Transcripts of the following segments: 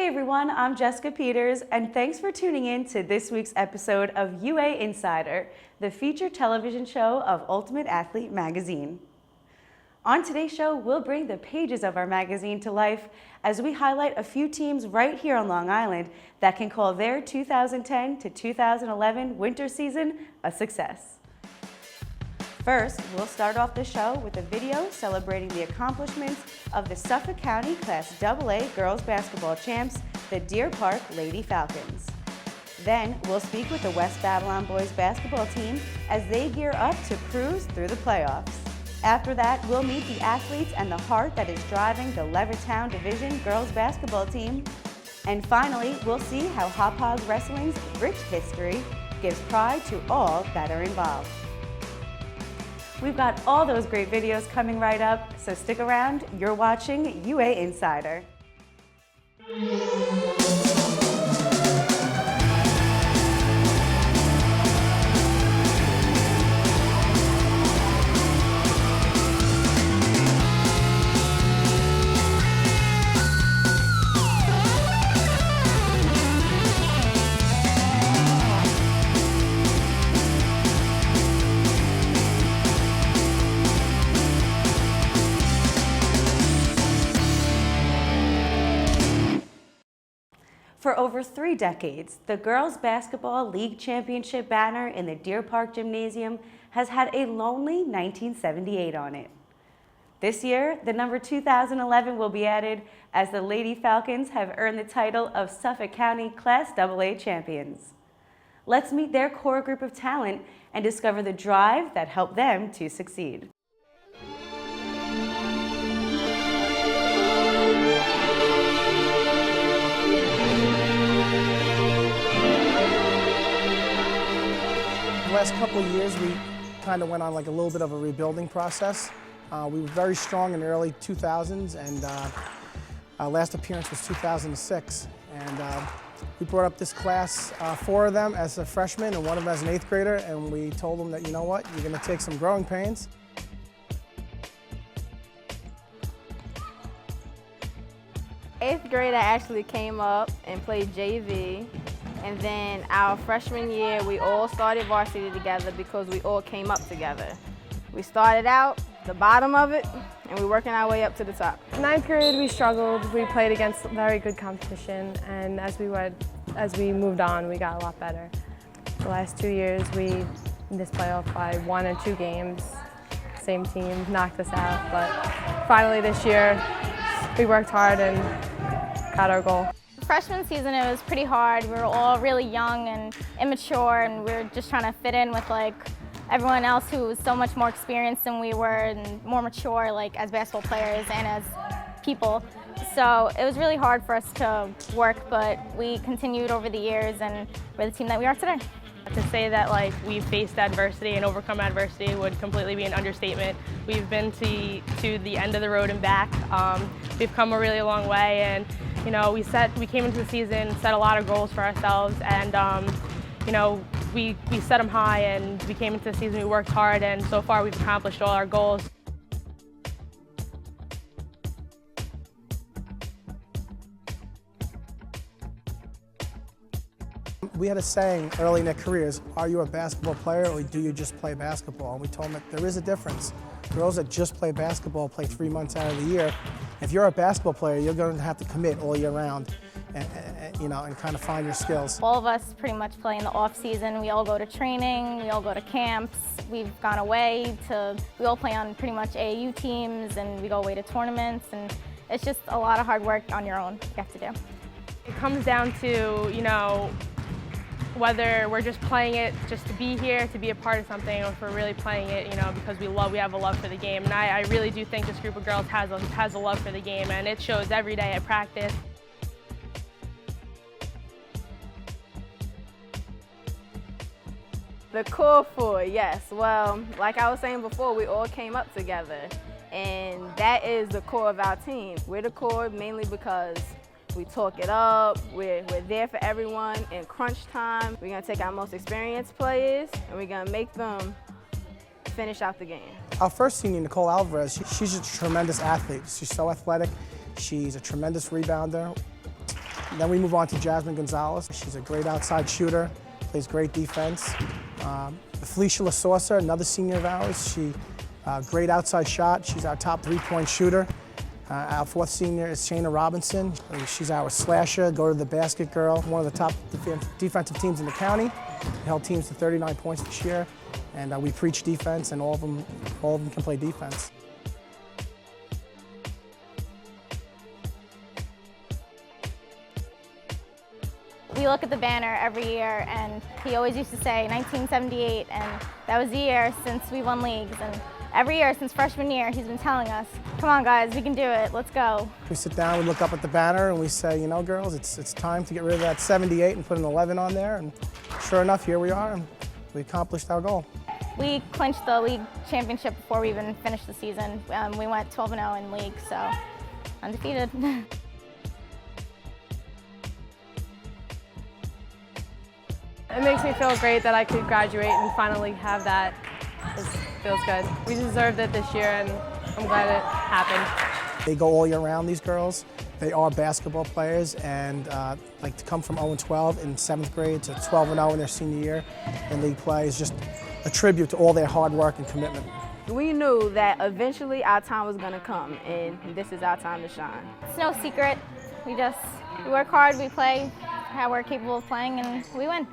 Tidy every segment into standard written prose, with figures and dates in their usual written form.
Hey everyone, I'm Jessica Peters, and thanks for tuning in to this week's episode of UA Insider, the featured television show of Ultimate Athlete magazine. On today's show, we'll bring the pages of our magazine to life as we highlight a few teams right here on Long Island that can call their 2010 to 2011 winter season a success. First, we'll start off the show with a video celebrating the accomplishments of the Suffolk County Class AA girls basketball champs, the Deer Park Lady Falcons. Then, we'll speak with the West Babylon boys basketball team as they gear up to cruise through the playoffs. After that, we'll meet the athletes and the heart that is driving the Levittown Division girls basketball team. And finally, we'll see how Hauppauge Wrestling's rich history gives pride to all that are involved. We've got all those great videos coming right up, so stick around. You're watching UA Insider. For over 3 decades, the Girls Basketball League Championship banner in the Deer Park Gymnasium has had a lonely 1978 on it. This year, the number 2011 will be added as the Lady Falcons have earned the title of Suffolk County Class AA champions. Let's meet their core group of talent and discover the drive that helped them to succeed. The last couple of years, we kind of went on like a little bit of a rebuilding process. We were very strong in the early 2000s, and our last appearance was 2006. And we brought up this class, 4 of them as a freshman and 1 of them as an 8th grader, and we told them that, you know what, you're going to take some growing pains. Eighth grader actually came up and played JV. And then our freshman year, we all started varsity together because we all came up together. We started out the bottom of it, and we're working our way up to the top. 9th grade, we struggled. We played against very good competition, and as we moved on, we got a lot better. The last 2 years, we missed playoff by 1 or 2 games. Same team knocked us out, but finally this year, we worked hard and got our goal. Freshman season, it was pretty hard. We were all really young and immature, and we were just trying to fit in with like everyone else who was so much more experienced than we were and more mature, like as basketball players and as people. So it was really hard for us to work, but we continued over the years, and we're the team that we are today. To say that like we've faced adversity and overcome adversity would completely be an understatement. We've been to the end of the road and back. We've come a really long way, and you know, we came into the season, set a lot of goals for ourselves, and you know, we set them high, and we came into the season, we worked hard, and so far we've accomplished all our goals. We had a saying early in their careers, are you a basketball player or do you just play basketball? And we told them that there is a difference. Girls that just play basketball play 3 months out of the year. If you're a basketball player, you're going to have to commit all year round and you know, and kind of find your skills. All of us pretty much play in the off season. We all go to training, we all go to camps. We've gone away we all play on pretty much AAU teams, and we go away to tournaments, and it's just a lot of hard work on your own you have to do. It comes down to, you know, whether we're just playing it just to be here, to be a part of something, or if we're really playing it, you know, because we have a love for the game. And I really do think this group of girls has a love for the game, and it shows every day at practice. The core 4, yes. Well, like I was saying before, we all came up together, and that is the core of our team. We're the core mainly because we talk it up, we're there for everyone. In crunch time, we're gonna take our most experienced players and we're gonna make them finish out the game. Our first senior, Nicole Alvarez, she's a tremendous athlete. She's so athletic. She's a tremendous rebounder. Then we move on to Jasmine Gonzalez. She's a great outside shooter, plays great defense. Felicia LaSaucer, another senior of ours, she great outside shot. She's our top three-point shooter. Our fourth senior is Shayna Robinson. She's our slasher, go to the basket girl, one of the top defensive teams in the county. We held teams to 39 points this year, and we preach defense, and all of them can play defense. We look at the banner every year, and he always used to say 1978, and that was the year since we won leagues. And every year since freshman year, he's been telling us, come on guys, we can do it, let's go. We sit down, we look up at the banner, and we say, you know, girls, it's time to get rid of that 78 and put an 11 on there. And sure enough, here we are, and we accomplished our goal. We clinched the league championship before we even finished the season. We went 12-0 in league, so undefeated. It makes me feel great that I could graduate and finally have that. It feels good. We deserved it this year, and I'm glad it happened. They go all year round, these girls. They are basketball players, and like to come from 0-12 in 7th grade to 12-0 in their senior year in league play is just a tribute to all their hard work and commitment. We knew that eventually our time was going to come, and this is our time to shine. It's no secret. We work hard, we play how we're capable of playing, and we win.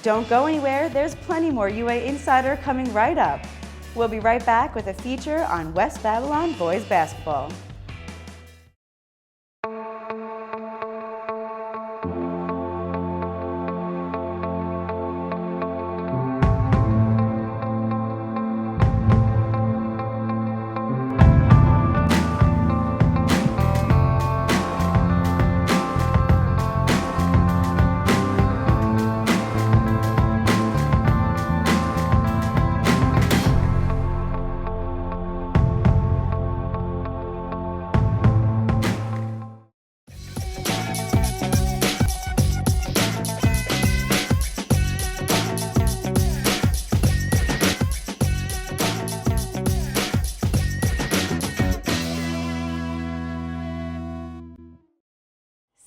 Don't go anywhere, there's plenty more UA Insider coming right up. We'll be right back with a feature on West Babylon boys basketball.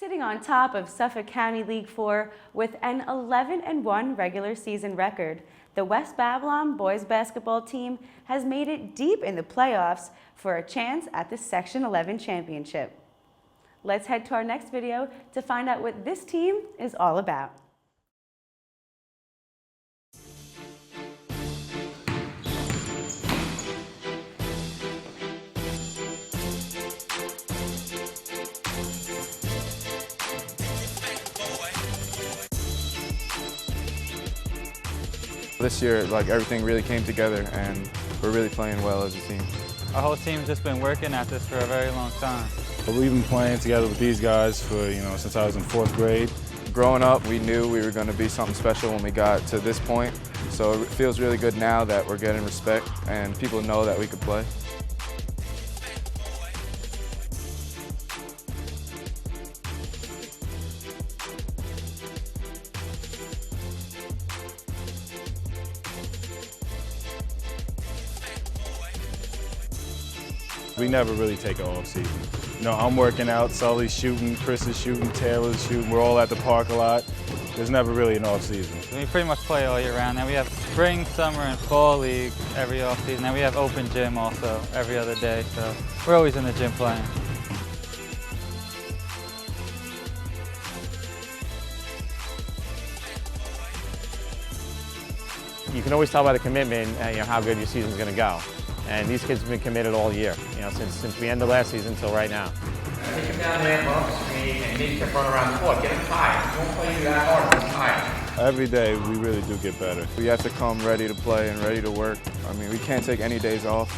Sitting on top of Suffolk County League 4 with an 11-1 regular season record, the West Babylon boys basketball team has made it deep in the playoffs for a chance at the Section 11 championship. Let's head to our next video to find out what this team is all about. This year, like, everything really came together, and we're really playing well as a team. Our whole team's just been working at this for a very long time. We've been playing together with these guys for, since I was in 4th grade. Growing up, we knew we were going to be something special when we got to this point, so it feels really good now that we're getting respect and people know that we could play. We never really take an off season. I'm working out, Sully's shooting, Chris is shooting, Taylor's shooting. We're all at the park a lot. There's never really an off season. We pretty much play all year round. Then we have spring, summer, and fall league every off season. Then we have open gym also every other day. So we're always in the gym playing. You can always tell by the commitment, how good your season's going to go. And these kids have been committed all year, since we ended last season until right now. Take him down there, run up the screen, and make him run around the court. Get him tired. Don't play you that hard. Get him tired. Every day, we really do get better. We have to come ready to play and ready to work. I mean, we can't take any days off,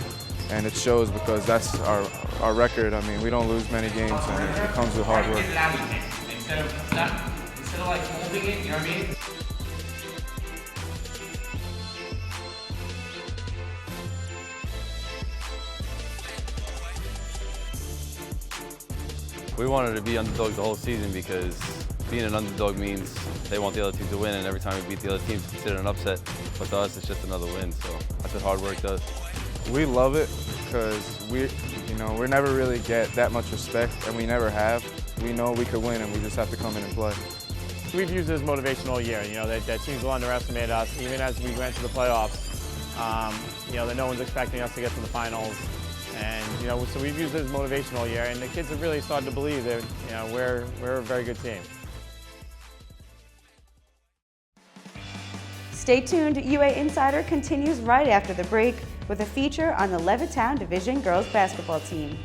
and it shows because that's our record. I mean, we don't lose many games, and it comes with hard work. Instead of like holding it, you know what I mean? We wanted to be underdogs the whole season because being an underdog means they want the other team to win, and every time we beat the other team, it's considered an upset. But to us, it's just another win, so that's what hard work does. We love it because we never really get that much respect, and we never have. We know we could win, and we just have to come in and play. We've used it as motivation all year. That teams will underestimate us, even as we went to the playoffs. That no one's expecting us to get to the finals, and so we've used it as motivation all year. And the kids have really started to believe that we're a very good team. Stay tuned. UA Insider continues right after the break with a feature on the Levittown Division girls basketball team.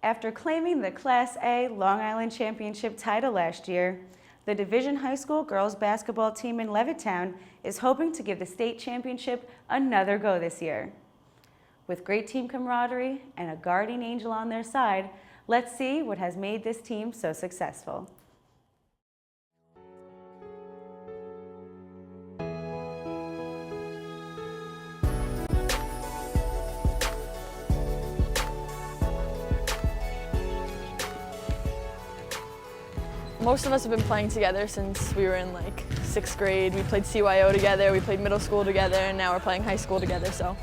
After claiming the Class A Long Island Championship title last year, the Division High School girls basketball team in Levittown is hoping to give the state championship another go this year. With great team camaraderie and a guardian angel on their side, let's see what has made this team so successful. Most of us have been playing together since we were in like 6th grade. We played CYO together, we played middle school together, and now we're playing high school together, so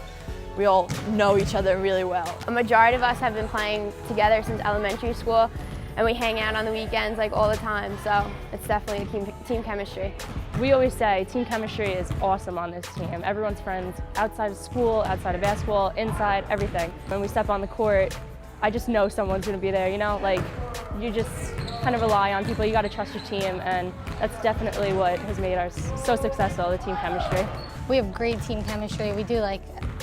we all know each other really well. A majority of us have been playing together since elementary school, and we hang out on the weekends like all the time, so it's definitely a team chemistry. We always say team chemistry is awesome on this team. Everyone's friends outside of school, outside of basketball, inside, everything. When we step on the court, I just know someone's going to be there, like you just kind of rely on people. You got to trust your team, and that's definitely what has made us so successful, the team chemistry. We have great team chemistry. We do like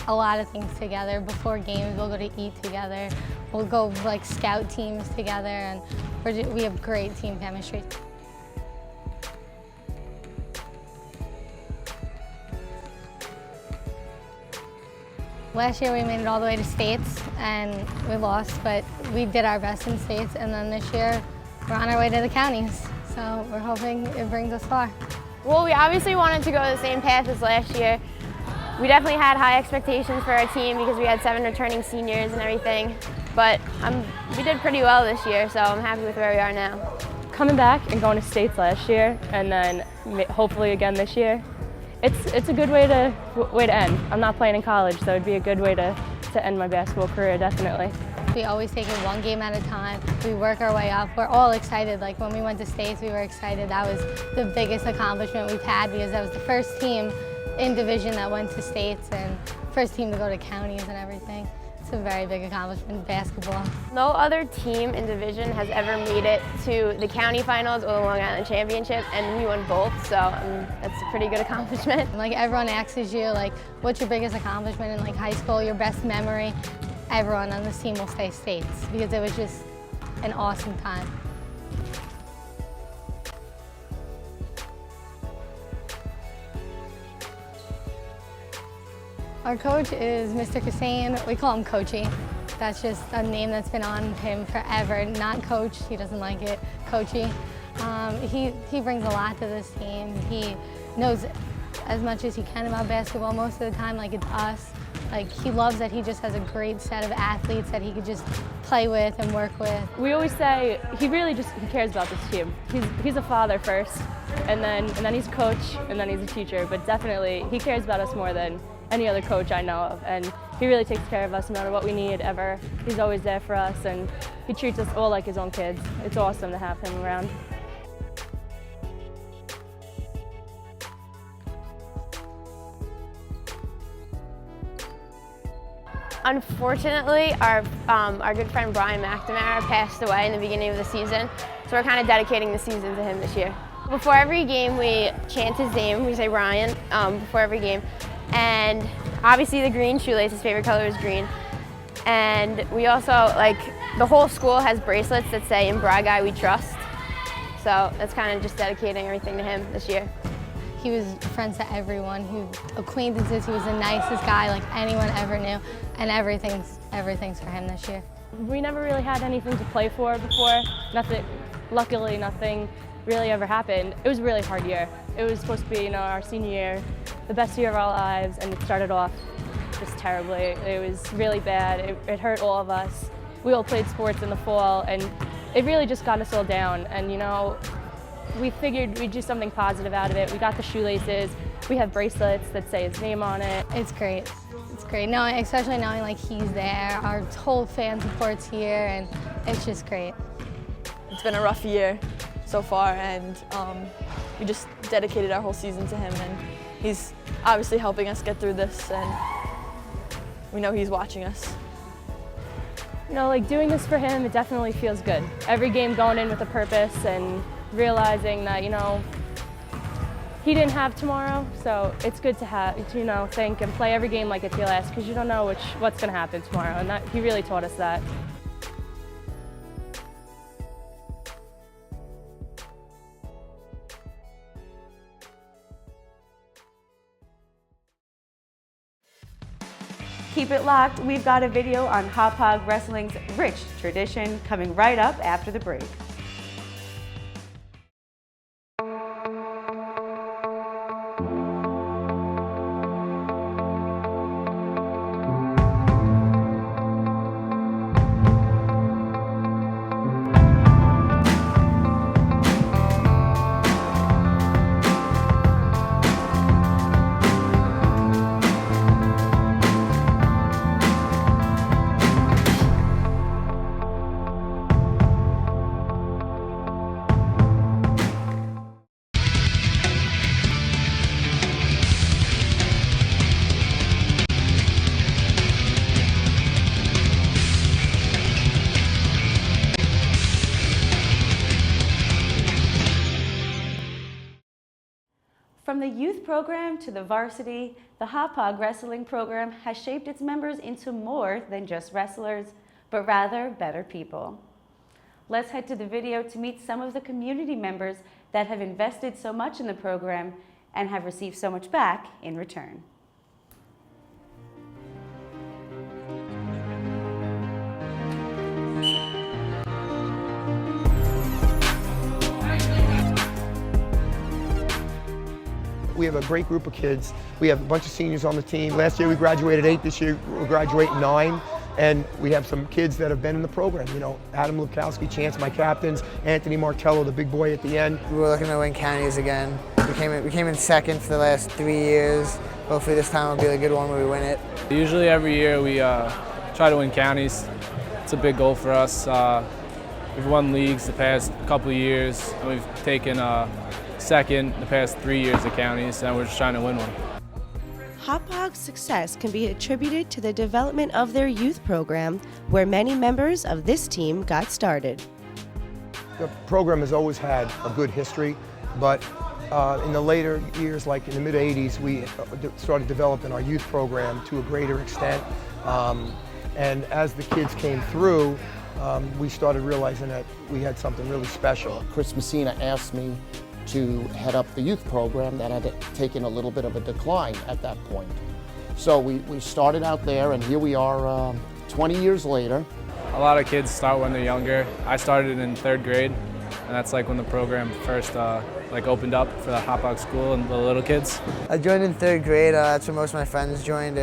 a lot of things together. Before games, we'll go to eat together. We'll go like scout teams together, and we have great team chemistry. Last year we made it all the way to states and we lost, but we did our best in states, and then this year we're on our way to the counties. So we're hoping it brings us far. Well, we obviously wanted to go the same path as last year. We definitely had high expectations for our team because we had 7 returning seniors and everything, but we did pretty well this year, so I'm happy with where we are now. Coming back and going to states last year and then hopefully again this year, it's a good way to end. I'm not playing in college, so it'd be a good way to end my basketball career, definitely. We always take it one game at a time. We work our way up. We're all excited. Like when we went to states, we were excited. That was the biggest accomplishment we've had because that was the first team in division that went to states and first team to go to counties and everything. It's a very big accomplishment in basketball. No other team in division has ever made it to the county finals or the Long Island Championship, and we won both, so that's a pretty good accomplishment. Like everyone asks you, like, what's your biggest accomplishment in like high school, your best memory? Everyone on this team will say states because it was just an awesome time. Our coach is Mr. Kassane. We call him Coachy. That's just a name that's been on him forever. Not Coach, he doesn't like it, Coachy. He brings a lot to this team. He knows as much as he can about basketball most of the time, like it's us. Like he loves that he just has a great set of athletes that he could just play with and work with. We always say he cares about this team. He's a father first, and then he's a coach, and then he's a teacher. But definitely, he cares about us more than any other coach I know of, and he really takes care of us no matter what we need ever. He's always there for us, and he treats us all like his own kids. It's awesome to have him around. Unfortunately, our good friend Brian McNamara passed away in the beginning of the season, so we're kind of dedicating the season to him this year. Before every game, we chant his name. We say Ryan before every game, and obviously the green shoelace, his favorite color is green. And we also, like, the whole school has bracelets that say "In Bry Guy We Trust," so that's kind of just dedicating everything to him this year. He was friends to everyone, acquaintances. He was the nicest guy like anyone ever knew, and everything's for him this year. We never really had anything to play for before. Luckily, nothing really ever happened. It was a really hard year. It was supposed to be, our senior year, the best year of our lives, and it started off just terribly. It was really bad. It hurt all of us. We all played sports in the fall, and it really just got us all down. And we figured we'd do something positive out of it. We got the shoelaces. We have bracelets that say his name on it. It's great. It's great, especially knowing like he's there. Our whole fan support's here, and it's just great. It's been a rough year so far, and we just dedicated our whole season to him, and he's obviously helping us get through this, and we know he's watching us. Doing this for him, it definitely feels good. Every game going in with a purpose and realizing that, he didn't have tomorrow, so it's good to think and play every game like it's your last, because you don't know what's going to happen tomorrow, and he really taught us that. Keep it locked. We've got a video on Hauppauge Wrestling's rich tradition coming right up after the break. From the youth program to the varsity, the Hauppauge Wrestling program has shaped its members into more than just wrestlers, but rather better people. Let's head to the video to meet some of the community members that have invested so much in the program and have received so much back in return. We have a great group of kids. We have a bunch of seniors on the team. Last year we graduated 8, this year we'll graduate 9. And we have some kids that have been in the program. Adam Lukowski, Chance, my captains, Anthony Martello, the big boy at the end. We were looking to win counties again. We came in second for the last 3 years. Hopefully this time will be a good one where we win it. Usually every year we try to win counties. It's a big goal for us. We've won leagues the past couple of years, and we've taken second the past 3 years of counties, and we're just trying to win one. Hauppauge's success can be attributed to the development of their youth program, where many members of this team got started. The program has always had a good history, but in the later years, like in the mid-'80s, we started developing our youth program to a greater extent. And as the kids came through, we started realizing that we had something really special. Chris Messina asked me to head up the youth program that had taken a little bit of a decline at that point. So we started out there, and here we are 20 years later. A lot of kids start when they're younger. I started in 3rd grade, and that's like when the program first opened up for the Hauppauge school and the little kids. I joined in 3rd grade. That's when most of my friends joined.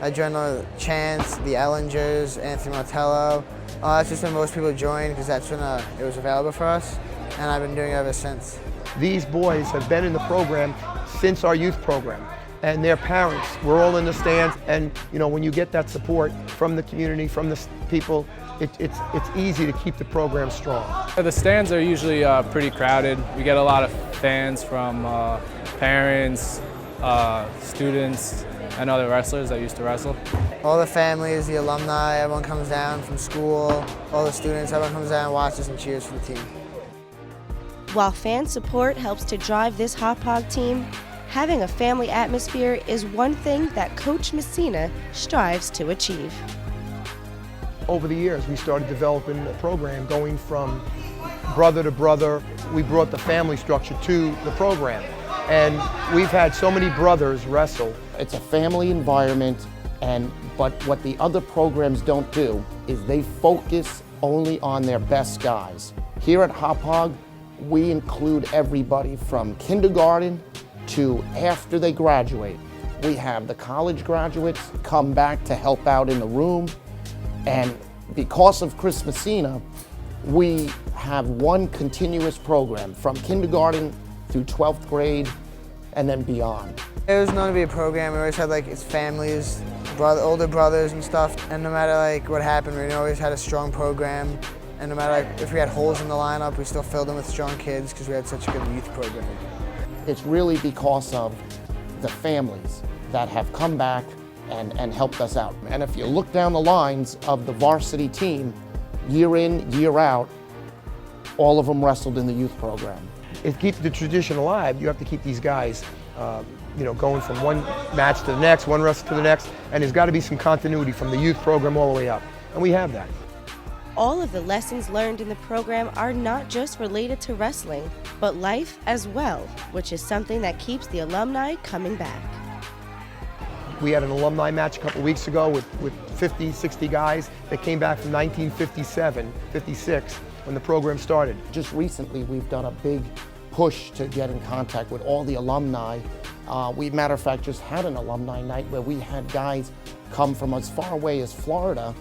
I joined the Chance, the Ellingers, Anthony Martello. That's just when most people joined, because that's when it was available for us, and I've been doing it ever since. These boys have been in the program since our youth program, and their parents, we're all in the stands, and when you get that support from the community, from the people, it's easy to keep the program strong. The stands are usually pretty crowded. We get a lot of fans from parents, students, and other wrestlers that used to wrestle. All the families, the alumni, everyone comes down from school, all the students, everyone comes down and watches and cheers for the team. While fan support helps to drive this Hauppauge team, having a family atmosphere is one thing that Coach Messina strives to achieve. Over the years, we started developing a program going from brother to brother. We brought the family structure to the program. And we've had so many brothers wrestle. It's a family environment, but what the other programs don't do is they focus only on their best guys. Here at Hauppauge, we include everybody from kindergarten to after they graduate. We have the college graduates come back to help out in the room, and because of Chris Messina, we have one continuous program from kindergarten through 12th grade and then beyond. It was known to be a program. We always had its families, older brothers and stuff, and no matter what happened, we always had a strong program. And no matter if we had holes in the lineup, we still filled them with strong kids because we had such a good youth program. It's really because of the families that have come back and helped us out. And if you look down the lines of the varsity team, year in, year out, all of them wrestled in the youth program. To keep the tradition alive, you have to keep these guys going from one match to the next, one wrestle to the next, and there's got to be some continuity from the youth program all the way up. And we have that. All of the lessons learned in the program are not just related to wrestling, but life as well, which is something that keeps the alumni coming back. We had an alumni match a couple weeks ago with 50, 60 guys that came back from 1957, 56, when the program started. Just recently, we've done a big push to get in contact with all the alumni. We, matter of fact, just had an alumni night where we had guys come from as far away as Florida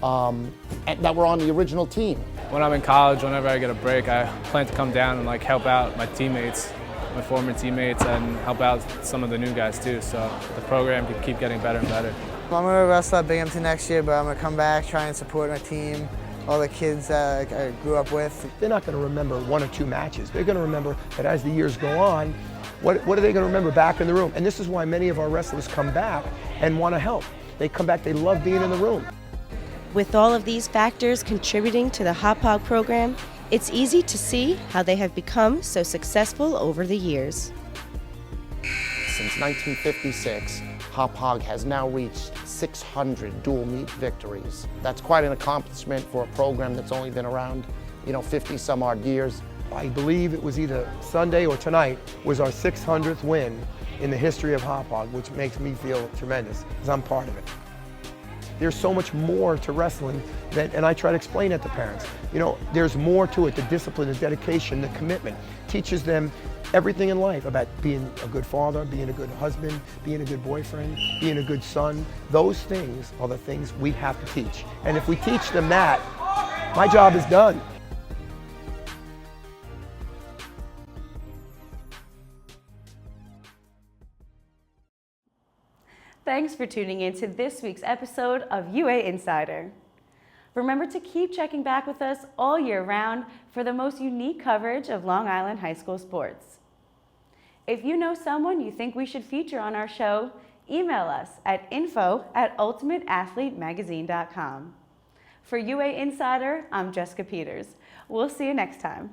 that were on the original team. When I'm in college, whenever I get a break, I plan to come down and help out my teammates, my former teammates, and help out some of the new guys too. So the program can keep getting better and better. I'm going to wrestle at Binghamton next year, but I'm going to come back, try and support my team, all the kids that I grew up with. They're not going to remember one or two matches. They're going to remember that as the years go on, what are they going to remember back in the room? And this is why many of our wrestlers come back and want to help. They come back, they love being in the room. With all of these factors contributing to the Hauppauge program, it's easy to see how they have become so successful over the years. Since 1956, Hauppauge has now reached 600 dual meet victories. That's quite an accomplishment for a program that's only been around, 50 some odd years. I believe it was either Sunday or tonight was our 600th win in the history of Hauppauge, which makes me feel tremendous because I'm part of it. There's so much more to wrestling and I try to explain it to parents. There's more to it, the discipline, the dedication, the commitment. Teaches them everything in life about being a good father, being a good husband, being a good boyfriend, being a good son. Those things are the things we have to teach. And if we teach them that, my job is done. Thanks for tuning in to this week's episode of UA Insider. Remember to keep checking back with us all year round for the most unique coverage of Long Island high school sports. If you know someone you think we should feature on our show, email us at info@ultimateathletemagazine.com. For UA Insider, I'm Jessica Peters. We'll see you next time.